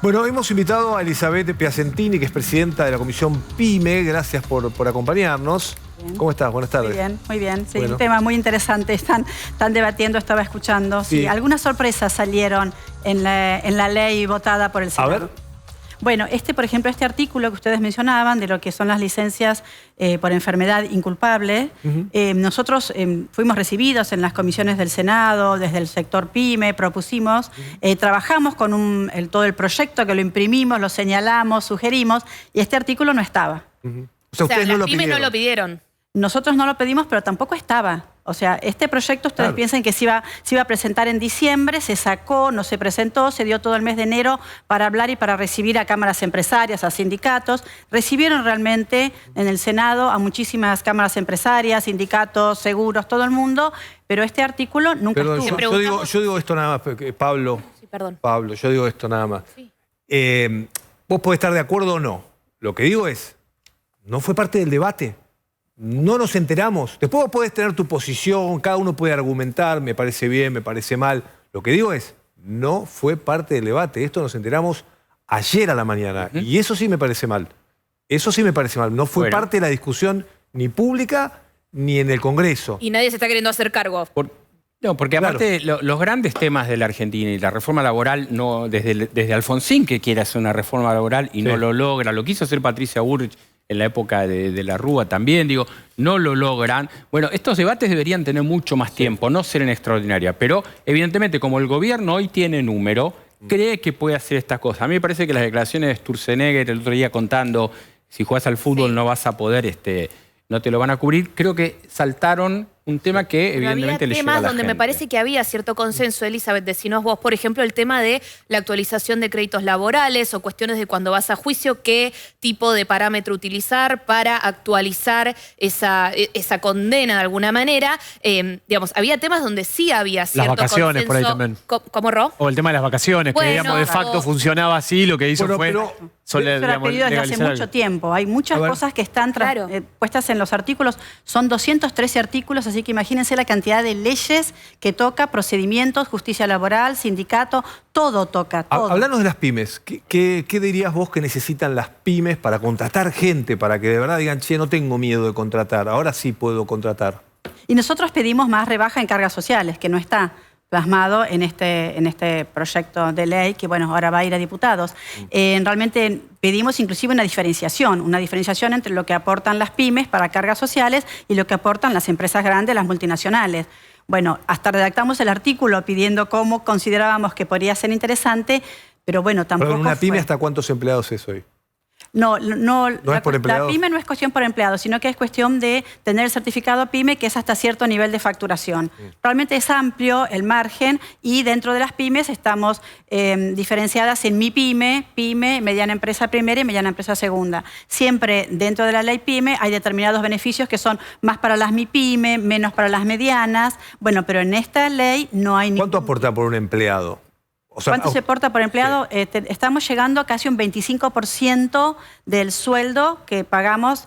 Bueno, hemos invitado a Elizabeth Piacentini, que es presidenta de la Comisión PYME. Gracias por acompañarnos. Bien. ¿Cómo estás? Buenas tardes. Muy bien, muy bien. Sí, bueno. Un tema muy interesante. Están debatiendo, estaba escuchando. Sí. Algunas sorpresas salieron en la ley votada por el Senado. A ver. Bueno, por ejemplo, este artículo que ustedes mencionaban de lo que son las licencias por enfermedad inculpable, nosotros fuimos recibidos en las comisiones del Senado, desde el sector PYME, propusimos, trabajamos con todo el proyecto, que lo imprimimos, lo señalamos, sugerimos, y este artículo no estaba. O sea, ustedes las PYME no lo pidieron. Nosotros no lo pedimos, pero tampoco estaba. O sea, este proyecto, ustedes piensan que se iba a presentar en diciembre, se sacó, no se presentó, se dio todo el mes de enero para hablar y para recibir a cámaras empresarias, a sindicatos. Recibieron realmente en el Senado a muchísimas cámaras empresarias, sindicatos, seguros, todo el mundo, pero este artículo nunca estuvo. Yo digo esto nada más, Pablo. Sí, perdón. Pablo, yo digo esto nada más. Sí. Vos podés estar de acuerdo o no. Lo que digo es, no fue parte del debate. No nos enteramos. Después vos podés tener tu posición, cada uno puede argumentar, me parece bien, me parece mal. Lo que digo es, no fue parte del debate. Esto nos enteramos ayer a la mañana. Y eso sí me parece mal. Eso sí me parece mal. No fue parte de la discusión ni pública ni en el Congreso. Y nadie se está queriendo hacer cargo. No, porque aparte los grandes temas de la Argentina y la reforma laboral, no desde Alfonsín, que quiere hacer una reforma laboral y no lo logra, lo quiso hacer Patricia Bullrich en la época de la Rúa también, digo, no lo logran. Bueno, estos debates deberían tener mucho más tiempo, no ser en extraordinaria, pero evidentemente como el gobierno hoy tiene número, cree que puede hacer estas cosas. A mí me parece que las declaraciones de Sturzenegger el otro día contando, si jugás al fútbol no vas a poder, no te lo van a cubrir, creo que saltaron un tema que evidentemente le llega a la gente. Había temas donde me parece que había cierto consenso, Elizabeth, decinos vos, por ejemplo, el tema de la actualización de créditos laborales o cuestiones de cuando vas a juicio, qué tipo de parámetro utilizar para actualizar esa condena de alguna manera. Digamos, había temas donde sí había cierto consenso. Las vacaciones por ahí también. ¿Cómo, Ro? O el tema de las vacaciones, que digamos de facto funcionaba así, lo que hizo fue... Eso era pedido desde hace mucho tiempo. Hay muchas cosas que están puestas en los artículos. Son 213 artículos, así que imagínense la cantidad de leyes que toca, procedimientos, justicia laboral, sindicato, todo toca, todo. Hablanos de las pymes. ¿Qué dirías vos que necesitan las pymes para contratar gente, para que de verdad digan, che, no tengo miedo de contratar, ahora sí puedo contratar? Y nosotros pedimos más rebaja en cargas sociales, que no está plasmado en este proyecto de ley, que bueno, ahora va a ir a diputados. Realmente pedimos inclusive una diferenciación entre lo que aportan las pymes para cargas sociales y lo que aportan las empresas grandes, las multinacionales. Bueno, hasta redactamos el artículo pidiendo cómo considerábamos que podría ser interesante, pero bueno, tampoco ¿Una pyme hasta cuántos empleados es hoy? No, es por empleados. La pyme no es cuestión por empleados, sino que es cuestión de tener el certificado pyme, que es hasta cierto nivel de facturación. Realmente es amplio el margen y dentro de las pymes estamos diferenciadas en MIPYME, pyme, mediana empresa primera y mediana empresa segunda. Siempre dentro de la ley pyme hay determinados beneficios que son más para las MIPYME, menos para las medianas. Bueno, pero en esta ley no hay... ¿Cuánto aporta por un empleado? O sea, ¿cuánto se aporta por empleado? Sí. Estamos llegando a casi un 25% del sueldo que pagamos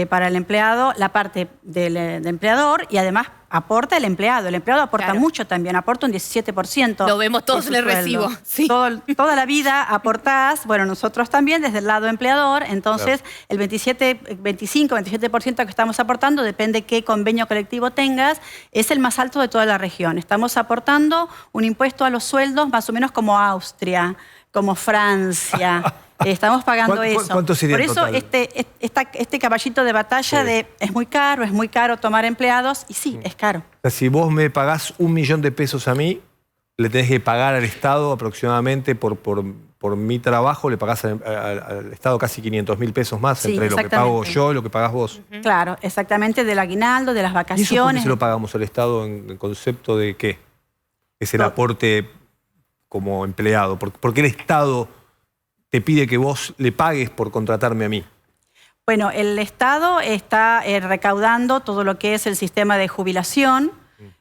para el empleado, la parte del empleador, y además aporta el empleado. El empleado aporta mucho también, aporta un 17%. Lo vemos todos en el recibo. Sí. Toda la vida aportás, bueno, nosotros también desde el lado empleador, entonces el 25-27% que estamos aportando, depende qué convenio colectivo tengas, es el más alto de toda la región. Estamos aportando un impuesto a los sueldos más o menos como Austria, como Francia. Estamos pagando eso. ¿Cuánto sería Por eso este caballito de batalla de es muy caro tomar empleados, y sí, es caro. O sea, si vos me pagás 1 millón de pesos a mí, le tenés que pagar al Estado aproximadamente por mi trabajo, le pagás al Estado casi 500.000 pesos más entre lo que pago yo y lo que pagás vos. Claro, exactamente, del aguinaldo, de las vacaciones. ¿Y eso por qué se lo pagamos al Estado en concepto de qué? Es el aporte como empleado. ¿Por qué el Estado te pide que vos le pagues por contratarme a mí? Bueno, el Estado está recaudando todo lo que es el sistema de jubilación,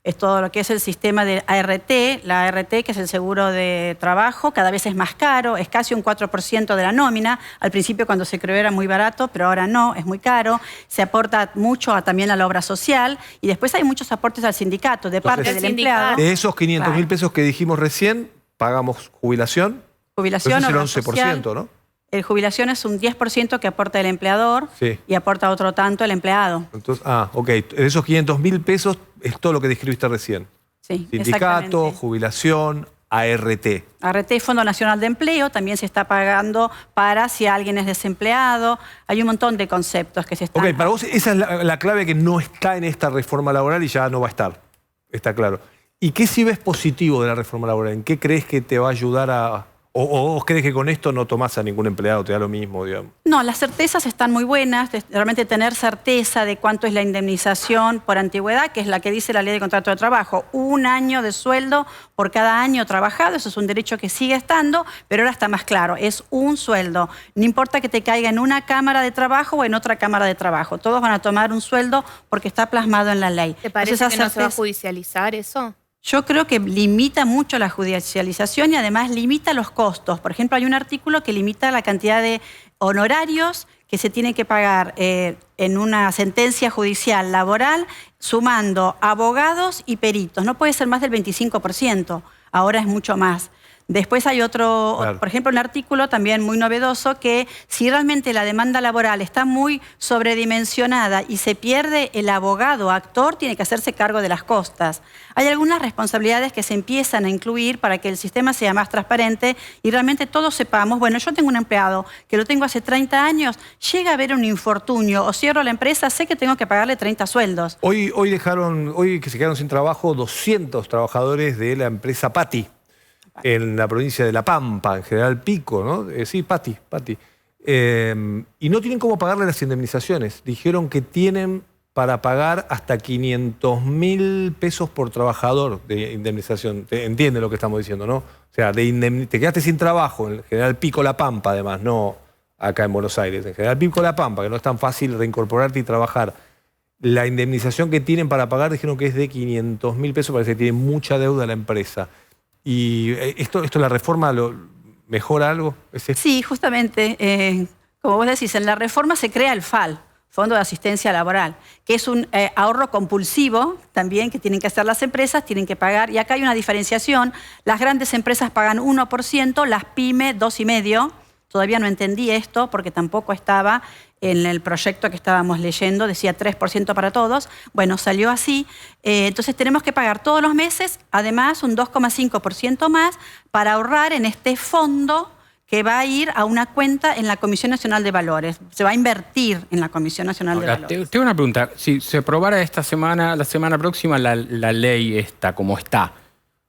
es todo lo que es el sistema de ART, la ART, que es el seguro de trabajo, cada vez es más caro, es casi un 4% de la nómina. Al principio cuando se creó era muy barato, pero ahora no, es muy caro. Se aporta mucho también a la obra social y después hay muchos aportes al sindicato de parte del empleado. De esos 500.000 pesos que dijimos recién, pagamos jubilación. Jubilación, Eso es el obra 11%, social. ¿no? El jubilación es un 10% que aporta el empleador Sí. y aporta otro tanto el empleado. Entonces, ok. Esos 500.000 pesos es todo lo que describiste recién. Sí, Sindicato, exactamente. jubilación, ART. ART, Fondo Nacional de Empleo, también se está pagando para si alguien es desempleado. Hay un montón de conceptos que se están... Ok, para vos esa es la clave que no está en esta reforma laboral y ya no va a estar. Está claro. ¿Y qué si ves positivo de la reforma laboral? ¿En qué crees que te va a ayudar a...? ¿O vos crees que con esto no tomás a ningún empleado, te da lo mismo, digamos? No, las certezas están muy buenas, realmente tener certeza de cuánto es la indemnización por antigüedad, que es la que dice la ley de contrato de trabajo. 1 año de sueldo por cada año trabajado, eso es un derecho que sigue estando, pero ahora está más claro, es un sueldo. No importa que te caiga en una cámara de trabajo o en otra cámara de trabajo, todos van a tomar un sueldo porque está plasmado en la ley. ¿Te parece Entonces, que no se va a judicializar eso? Yo creo que limita mucho la judicialización y además limita los costos. Por ejemplo, hay un artículo que limita la cantidad de honorarios que se tienen que pagar en una sentencia judicial laboral, sumando abogados y peritos. No puede ser más del 25%, ahora es mucho más. Después hay otro, Claro. por ejemplo, un artículo también muy novedoso que si realmente la demanda laboral está muy sobredimensionada y se pierde el abogado actor, tiene que hacerse cargo de las costas. Hay algunas responsabilidades que se empiezan a incluir para que el sistema sea más transparente y realmente todos sepamos, bueno, yo tengo un empleado que lo tengo hace 30 años, llega a haber un infortunio o cierro la empresa, sé que tengo que pagarle 30 sueldos. Hoy que se quedaron sin trabajo 200 trabajadores de la empresa Pati, en la provincia de La Pampa, en General Pico, ¿no? Sí, Pati. Y no tienen cómo pagarle las indemnizaciones. Dijeron que tienen para pagar hasta 500.000 pesos por trabajador de indemnización. Entiende lo que estamos diciendo, ¿no? O sea, te quedaste sin trabajo en General Pico, La Pampa, además, no acá en Buenos Aires. En General Pico, La Pampa, que no es tan fácil reincorporarte y trabajar. La indemnización que tienen para pagar dijeron que es de 500.000 pesos, parece que tiene mucha deuda la empresa. ¿Y esto la reforma mejora algo? Sí, justamente, como vos decís, en la reforma se crea el FAL, Fondo de Asistencia Laboral, que es un ahorro compulsivo también que tienen que hacer las empresas, tienen que pagar, y acá hay una diferenciación, las grandes empresas pagan 1%, las pymes 2,5%, todavía no entendí esto porque tampoco estaba en el proyecto que estábamos leyendo, decía 3% para todos. Bueno, salió así. Entonces tenemos que pagar todos los meses, además un 2,5% más para ahorrar en este fondo que va a ir a una cuenta en la Comisión Nacional de Valores. Se va a invertir en la Comisión Nacional de Valores. Tengo una pregunta. Si se aprobara esta semana, la semana próxima, la ley esta, como está,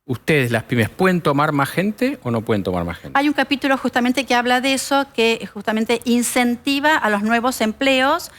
¿ustedes, las pymes, pueden tomar más gente o no pueden tomar más gente? Hay un capítulo justamente que habla de eso, que justamente incentiva a los nuevos empleos,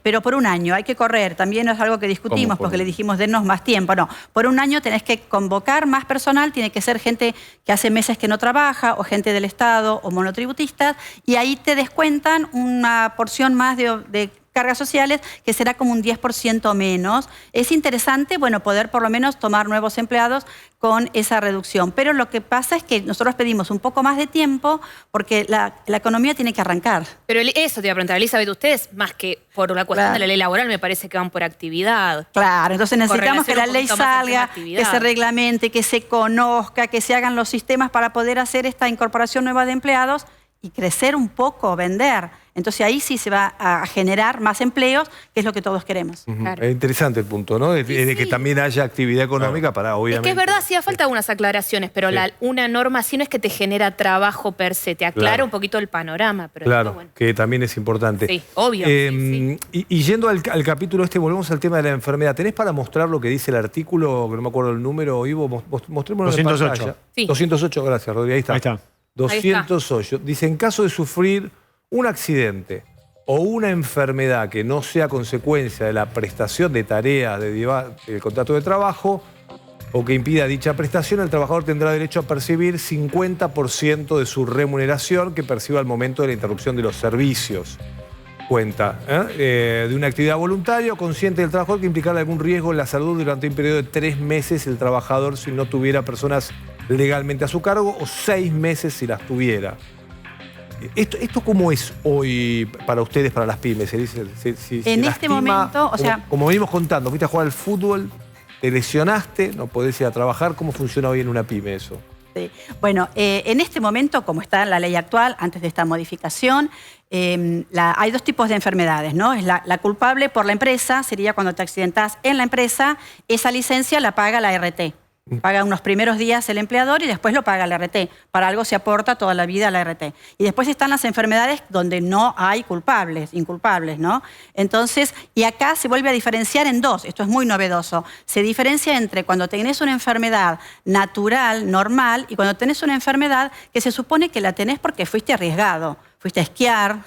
pero por 1 año. Hay que correr. También es algo que discutimos porque le dijimos, denos más tiempo. No, por 1 año tenés que convocar más personal, tiene que ser gente que hace meses que no trabaja, o gente del Estado, o monotributistas, y ahí te descuentan una porción más de cargas sociales, que será como un 10% menos. Es interesante, bueno, poder por lo menos tomar nuevos empleados con esa reducción. Pero lo que pasa es que nosotros pedimos un poco más de tiempo porque la economía tiene que arrancar. Pero eso te iba a preguntar, Elizabeth, ustedes, más que por la cuestión de la ley laboral, me parece que van por actividad. Claro, entonces necesitamos que la ley salga, que que se reglamente, que se conozca, que se hagan los sistemas para poder hacer esta incorporación nueva de empleados y crecer un poco, vender. Entonces ahí sí se va a generar más empleos, que es lo que todos queremos. Claro. Es interesante el punto, ¿no? De que también haya actividad económica para, obviamente... Es que es verdad, hacía falta algunas aclaraciones, pero una norma así no es que te genera trabajo per se, te aclara un poquito el panorama. Pero claro, bueno, que también es importante. Sí, obvio. Sí. Y yendo al capítulo volvemos al tema de la enfermedad. ¿Tenés para mostrar lo que dice el artículo, que no me acuerdo el número, Ivo? Mostrémoslo en 208. pantalla. Sí. 208, gracias, Rodri, ahí está. Ahí está. 208. Dice, en caso de sufrir un accidente o una enfermedad que no sea consecuencia de la prestación de tareas del contrato de trabajo o que impida dicha prestación, el trabajador tendrá derecho a percibir 50% de su remuneración que perciba al momento de la interrupción de los servicios. Cuenta de una actividad voluntaria o consciente del trabajador que implicara algún riesgo en la salud durante un periodo de 3 meses el trabajador si no tuviera personas legalmente a su cargo o 6 meses si las tuviera. ¿Esto cómo es hoy para ustedes, para las pymes? Si en este momento, o sea... Como venimos contando, fuiste a jugar al fútbol, te lesionaste, no podés ir a trabajar. ¿Cómo funciona hoy en una pyme eso? Sí. Bueno, en este momento, como está la ley actual, antes de esta modificación, hay dos tipos de enfermedades, ¿no? Es la culpable por la empresa, sería cuando te accidentás en la empresa, esa licencia la paga la RT. Paga unos primeros días el empleador y después lo paga la RT. Para algo se aporta toda la vida a la RT. Y después están las enfermedades donde no hay inculpables, ¿no? Entonces, y acá se vuelve a diferenciar en dos. Esto es muy novedoso. Se diferencia entre cuando tenés una enfermedad natural, normal, y cuando tenés una enfermedad que se supone que la tenés porque fuiste arriesgado. Fuiste a esquiar,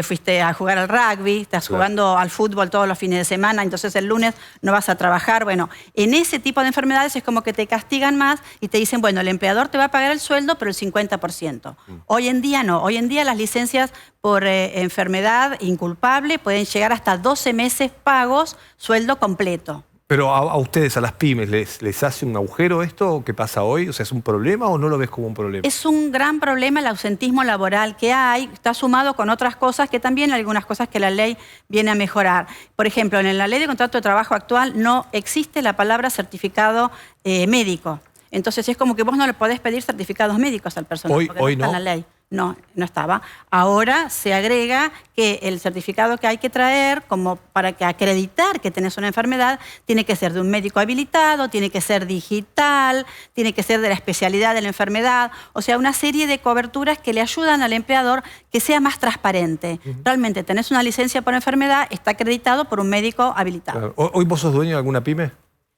fuiste a jugar al rugby, estás jugando al fútbol todos los fines de semana, entonces el lunes no vas a trabajar. Bueno, en ese tipo de enfermedades es como que te castigan más y te dicen, bueno, el empleador te va a pagar el sueldo, pero el 50%. Hoy en día no. Hoy en día las licencias por enfermedad inculpable pueden llegar hasta 12 meses pagos, sueldo completo. Pero a ustedes, a las pymes, ¿les hace un agujero esto que pasa hoy? O sea, ¿es un problema o no lo ves como un problema? Es un gran problema el ausentismo laboral que hay, está sumado con otras cosas que también algunas cosas que la ley viene a mejorar. Por ejemplo, en la ley de contrato de trabajo actual no existe la palabra certificado médico. Entonces es como que vos no le podés pedir certificados médicos al personal porque no está en la ley. No, no estaba. Ahora se agrega que el certificado que hay que traer como para que acreditar que tenés una enfermedad tiene que ser de un médico habilitado, tiene que ser digital, tiene que ser de la especialidad de la enfermedad, o sea, una serie de coberturas que le ayudan al empleador que sea más transparente. Realmente tenés una licencia por enfermedad, está acreditado por un médico habilitado. Claro. ¿Hoy vos sos dueño de alguna pyme?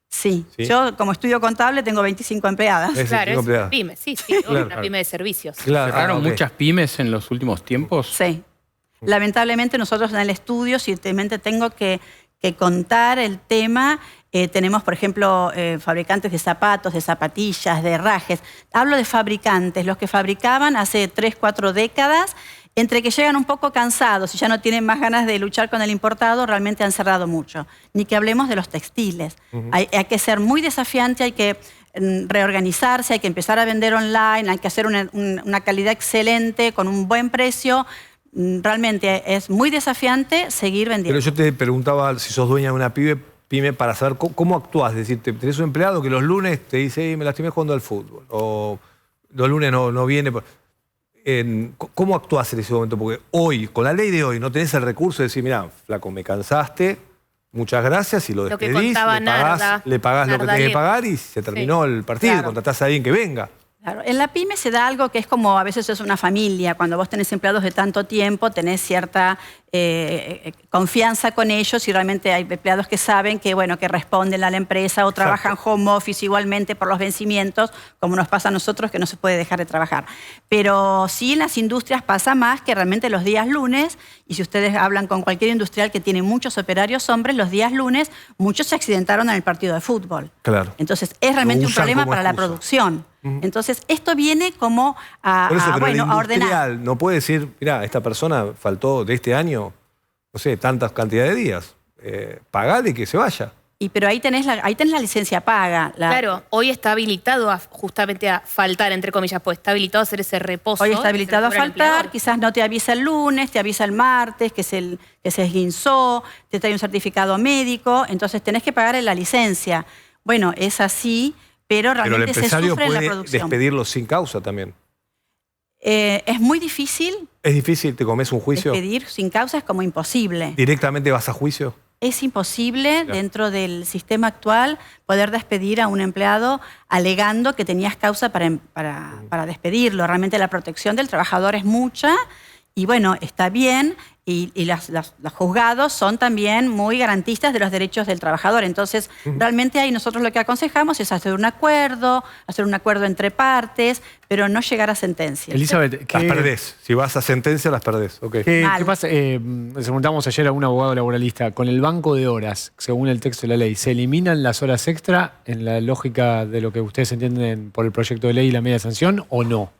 Sí. Yo como estudio contable tengo 25 empleadas. Claro, es una pyme, sí, claro. Una pyme de servicios. Claro. ¿Cerraron muchas pymes en los últimos tiempos? Sí. Lamentablemente nosotros en el estudio, si tengo que contar el tema, tenemos, por ejemplo, fabricantes de zapatos, de zapatillas, de herrajes. Hablo de fabricantes, los que fabricaban hace 3, 4 décadas, entre que llegan un poco cansados y ya no tienen más ganas de luchar con el importado, realmente han cerrado mucho. Ni que hablemos de los textiles. Hay que ser muy desafiante, hay que reorganizarse, hay que empezar a vender online, hay que hacer una calidad excelente, con un buen precio. Realmente es muy desafiante seguir vendiendo. Pero yo te preguntaba si sos dueña de una pyme para saber cómo actuás. Es decir, tenés un empleado que los lunes te dice, me lastimé jugando al fútbol. O los lunes no viene. ¿Cómo actuás en ese momento? Porque hoy, con la ley de hoy, no tenés el recurso de decir, mirá, flaco, me cansaste, muchas gracias, y lo despedís, le pagás lo que tenés que pagar y se terminó el partido, contratás a alguien que venga. Claro. En la pyme se da algo que es como, a veces es una familia. Cuando vos tenés empleados de tanto tiempo, tenés cierta confianza con ellos y realmente hay empleados que saben que, bueno, que responden a la empresa o trabajan home office igualmente por los vencimientos, como nos pasa a nosotros, que no se puede dejar de trabajar. Pero sí en las industrias pasa más que realmente los días lunes, y si ustedes hablan con cualquier industrial que tiene muchos operarios hombres, los días lunes muchos se accidentaron en el partido de fútbol. Claro. Entonces es realmente un problema para la producción. Entonces, esto viene como a ordenar. No puede decir, mira, esta persona faltó de este año, no sé, tantas cantidades de días. Pagale que se vaya. Pero ahí tenés la licencia paga. Claro, hoy está habilitado justamente a faltar, entre comillas, pues está habilitado a hacer ese reposo. Hoy está habilitado a faltar, quizás no te avisa el lunes, te avisa el martes, que se esguinzó, te trae un certificado médico, entonces tenés que pagarle la licencia. Bueno, es así. Pero realmente se sufre en la producción. ¿El empresario puede despedirlo sin causa también? Es muy difícil. ¿Es difícil? ¿Te comes un juicio? Despedir sin causa es como imposible. ¿Directamente vas a juicio? Es imposible, dentro del sistema actual, poder despedir a un empleado alegando que tenías causa para despedirlo. Realmente la protección del trabajador es mucha y bueno, está bien. Y los juzgados son también muy garantistas de los derechos del trabajador. Entonces, realmente ahí nosotros lo que aconsejamos es hacer un acuerdo entre partes, pero no llegar a sentencia. Elizabeth, las perdés. Si vas a sentencia, las perdés. Okay. ¿Qué pasa? Le preguntamos ayer a un abogado laboralista. Con el banco de horas, según el texto de la ley, ¿se eliminan las horas extra en la lógica de lo que ustedes entienden por el proyecto de ley y la media sanción o no?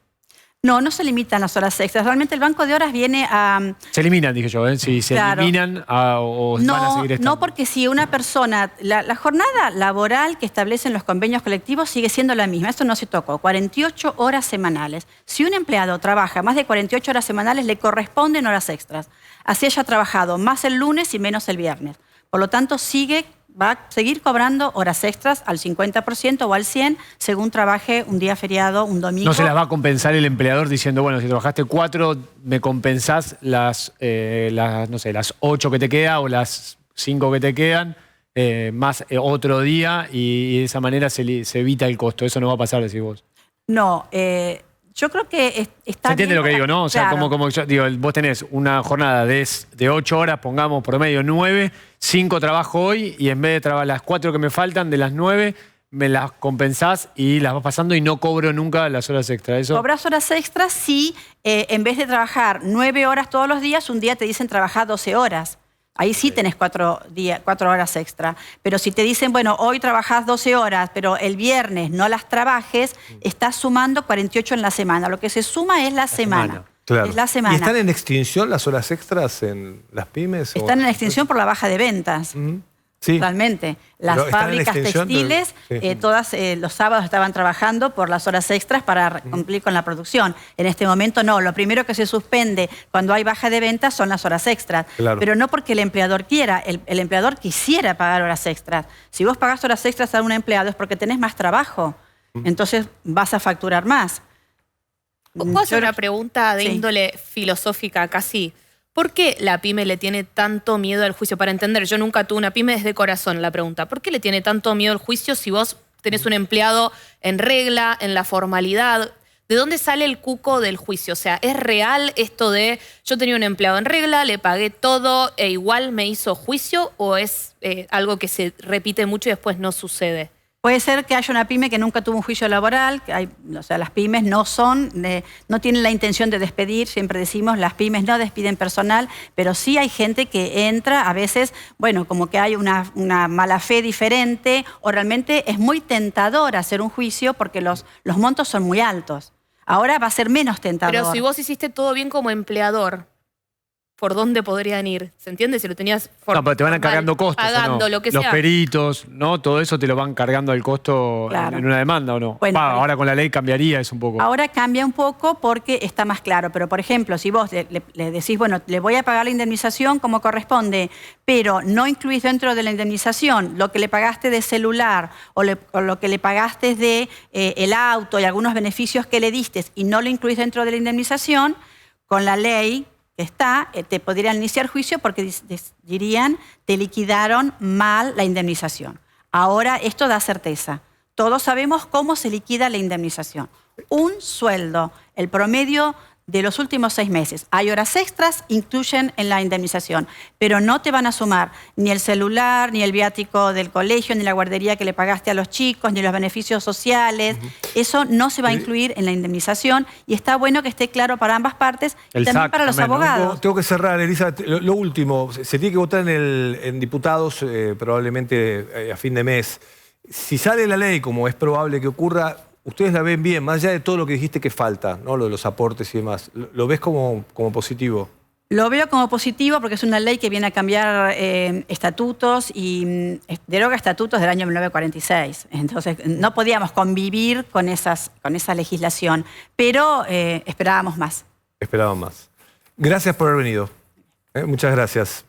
No, no se limitan las horas extras. Realmente el banco de horas viene a... Se eliminan, dije yo, ¿eh? Si se eliminan o van a seguir estando. No, porque si una persona... La jornada laboral que establecen los convenios colectivos sigue siendo la misma. Esto no se tocó. 48 horas semanales. Si un empleado trabaja más de 48 horas semanales, le corresponden horas extras. Así haya trabajado más el lunes y menos el viernes. Por lo tanto, sigue va a seguir cobrando horas extras al 50% o al 100% según trabaje un día feriado, un domingo. No se las va a compensar el empleador diciendo, bueno, si trabajaste 4, me compensás las 8 que te quedan o las 5 que te quedan, más otro día y de esa manera se evita el costo. Eso no va a pasar, decís vos. No, yo creo que está ¿Se entiende bien lo que digo, no? O sea, claro. como yo digo, vos tenés una jornada de 8 horas, pongamos promedio 9, 5 trabajo hoy y en vez de trabajar las 4 que me faltan, de las 9, me las compensás y las vas pasando y no cobro nunca las horas extras. ¿Eso? Cobras horas extras si en vez de trabajar 9 horas todos los días, un día te dicen trabajar 12 horas. Ahí sí tenés 4 horas extra. Pero si te dicen, bueno, hoy trabajás 12 horas, pero el viernes no las trabajes, estás sumando 48 en la semana. Lo que se suma es la semana. Claro. Es la semana. ¿Y están en extinción las horas extras en las pymes? Están en extinción por la baja de ventas. Sí. Totalmente. Las Pero están en fábricas extinción textiles, sí. todas los sábados estaban trabajando por las horas extras para cumplir con la producción. En este momento no. Lo primero que se suspende cuando hay baja de ventas son las horas extras. Claro. Pero no porque el empleador quiera. El empleador quisiera pagar horas extras. Si vos pagás horas extras a un empleado es porque tenés más trabajo. Entonces vas a facturar más. ¿Puedo hacer una pregunta de índole filosófica casi? ¿Por qué la pyme le tiene tanto miedo al juicio? Para entender, yo nunca tuve una pyme desde corazón la pregunta. ¿Por qué le tiene tanto miedo al juicio si vos tenés un empleado en regla, en la formalidad? ¿De dónde sale el cuco del juicio? O sea, ¿es real esto de yo tenía un empleado en regla, le pagué todo e igual me hizo juicio? ¿O es algo que se repite mucho y después no sucede? Puede ser que haya una pyme que nunca tuvo un juicio laboral, o sea, las pymes no tienen la intención de despedir, siempre decimos, las pymes no despiden personal, pero sí hay gente que entra, a veces, bueno, como que hay una mala fe diferente, o realmente es muy tentador hacer un juicio porque los montos son muy altos. Ahora va a ser menos tentador. Pero si vos hiciste todo bien como empleador, ¿por dónde podrían ir? ¿Se entiende? Si lo tenías No, pero te van cargando costos. pagando, ¿o no? lo que Los sea. peritos, ¿no? Todo eso te lo van cargando al costo Claro. en una demanda, ¿o no? Bueno, Ahora con la ley cambiaría eso un poco. Ahora cambia un poco porque está más claro. Pero, por ejemplo, si vos le decís, bueno, le voy a pagar la indemnización como corresponde, pero no incluís dentro de la indemnización lo que le pagaste de celular o lo que le pagaste de el auto y algunos beneficios que le diste y no lo incluís dentro de la indemnización, con la ley que está, te podrían iniciar juicio porque dirían, te liquidaron mal la indemnización. Ahora esto da certeza. Todos sabemos cómo se liquida la indemnización. Un sueldo, el promedio de los últimos 6 meses. Hay horas extras, incluyen en la indemnización, pero no te van a sumar ni el celular, ni el viático del colegio, ni la guardería que le pagaste a los chicos, ni los beneficios sociales. Eso no se va a incluir en la indemnización y está bueno que esté claro para ambas partes y también SAC para los también, ¿no? abogados. Tengo que cerrar, Elisa. Lo último, se tiene que votar en diputados probablemente a fin de mes. Si sale la ley, como es probable que ocurra, ustedes la ven bien, más allá de todo lo que dijiste que falta, ¿no? Lo de los aportes y demás. ¿Lo ves como positivo? Lo veo como positivo porque es una ley que viene a cambiar estatutos y deroga estatutos del año 1946. Entonces, no podíamos convivir con esa legislación, pero esperábamos más. Esperaban más. Gracias por haber venido. Muchas gracias.